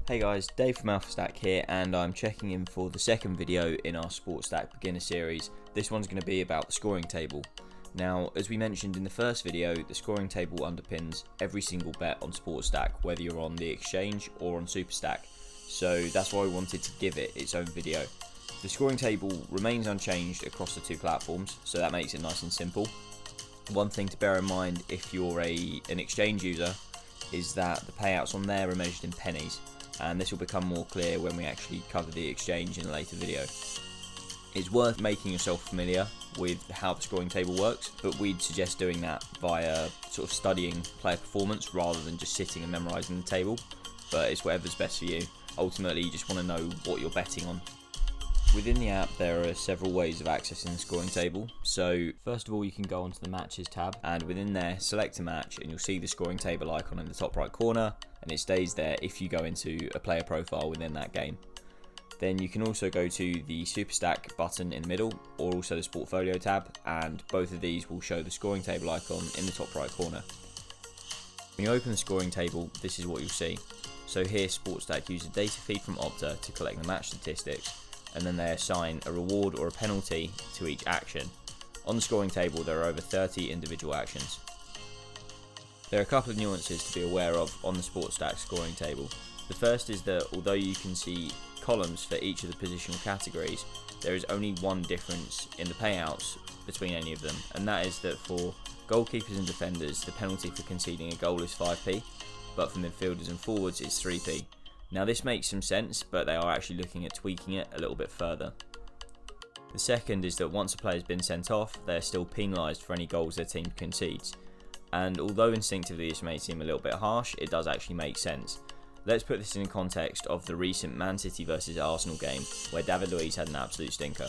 Hey guys, Dave from SportStack here, and I'm checking in for the second video in our SportStack beginner series. This one's going to be about the scoring table. Now, as we mentioned in the first video, the scoring table underpins every single bet on SportStack, whether you're on the exchange or on SuperStack. So that's why we wanted to give it its own video. The scoring table remains unchanged across the two platforms, so that makes it nice and simple. One thing to bear in mind if you're an exchange user is that the payouts on there are measured in pennies, and this will become more clear when we actually cover the exchange in a later video. It's worth making yourself familiar with how the scoring table works, but we'd suggest doing that via sort of studying player performance rather than just sitting and memorising the table, but it's whatever's best for you. Ultimately, you just want to know what you're betting on. Within the app, there are several ways of accessing the scoring table. So first of all, you can go onto the matches tab, and within there, select a match, and you'll see the scoring table icon in the top right corner, and it stays there if you go into a player profile within that game. Then you can also go to the SuperStack button in the middle, or also the Sportfolio tab, and both of these will show the scoring table icon in the top right corner. When you open the scoring table, this is what you'll see. So here, SportStack use a data feed from Opta to collect the match statistics, and then they assign a reward or a penalty to each action. On the scoring table, there are over 30 individual actions. There are a couple of nuances to be aware of on the SportStack scoring table. The first is that although you can see columns for each of the positional categories, there is only one difference in the payouts between any of them, and that is that for goalkeepers and defenders, the penalty for conceding a goal is 5p, but for midfielders and forwards it's 3p. Now this makes some sense, but they are actually looking at tweaking it a little bit further. The second is that once a player has been sent off, they are still penalised for any goals their team concedes. And although instinctively this may seem a little bit harsh, it does actually make sense. Let's put this in context of the recent Man City versus Arsenal game, where David Luiz had an absolute stinker.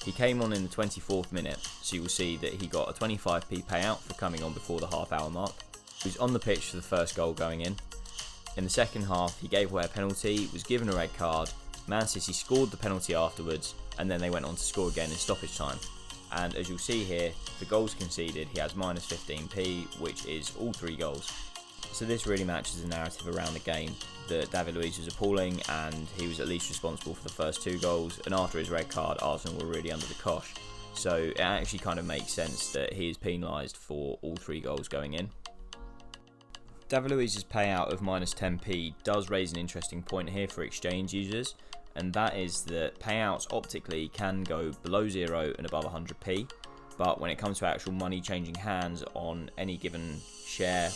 He came on in the 24th minute, so you will see that he got a 25p payout for coming on before the half-hour mark. He was on the pitch for the first goal going in. In the second half, he gave away a penalty, was given a red card, Man City scored the penalty afterwards, and then they went on to score again in stoppage time. And as you'll see here, for goals conceded, he has minus 15p, which is all 3 goals. So this really matches the narrative around the game, that David Luiz was appalling, and he was at least responsible for the first 2 goals, and after his red card, Arsenal were really under the cosh. So it actually kind of makes sense that he is penalised for all 3 goals going in. David Luiz's payout of minus 10p does raise an interesting point here for exchange users, and that is that payouts optically can go below 0 and above 100p, but when it comes to actual money changing hands on any given share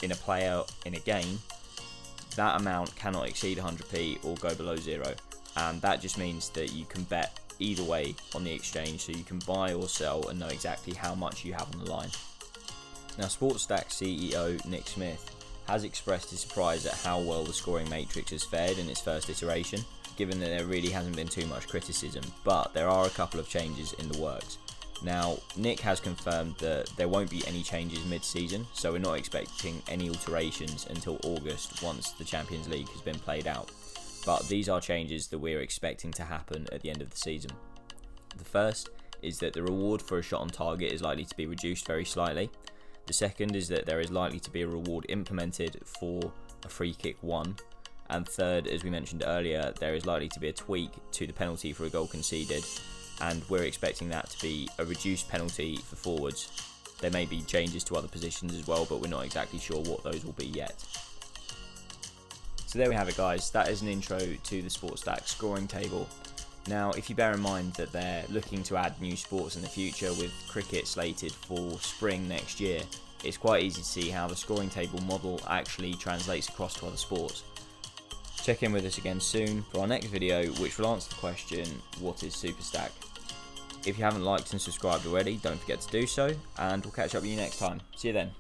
in a player in a game, that amount cannot exceed 100p or go below 0, and that just means that you can bet either way on the exchange, so you can buy or sell and know exactly how much you have on the line. Now, SportStack CEO Nick Smith has expressed his surprise at how well the scoring matrix has fared in its first iteration, given that there really hasn't been too much criticism, but there are a couple of changes in the works. Now, Nick has confirmed that there won't be any changes mid-season, so we're not expecting any alterations until August once the Champions League has been played out. But these are changes that we're expecting to happen at the end of the season. The first is that the reward for a shot on target is likely to be reduced very slightly. The second is that there is likely to be a reward implemented for a free kick won. And third, as we mentioned earlier, there is likely to be a tweak to the penalty for a goal conceded, and we're expecting that to be a reduced penalty for forwards. There may be changes to other positions as well, but we're not exactly sure what those will be yet. So there we have it, guys. That is an intro to the SportStack scoring table. Now, if you bear in mind that they're looking to add new sports in the future with cricket slated for spring next year, it's quite easy to see how the scoring table model actually translates across to other sports. Check in with us again soon for our next video, which will answer the question, what is SuperStack? If you haven't liked and subscribed already, don't forget to do so, and we'll catch up with you next time. See you then.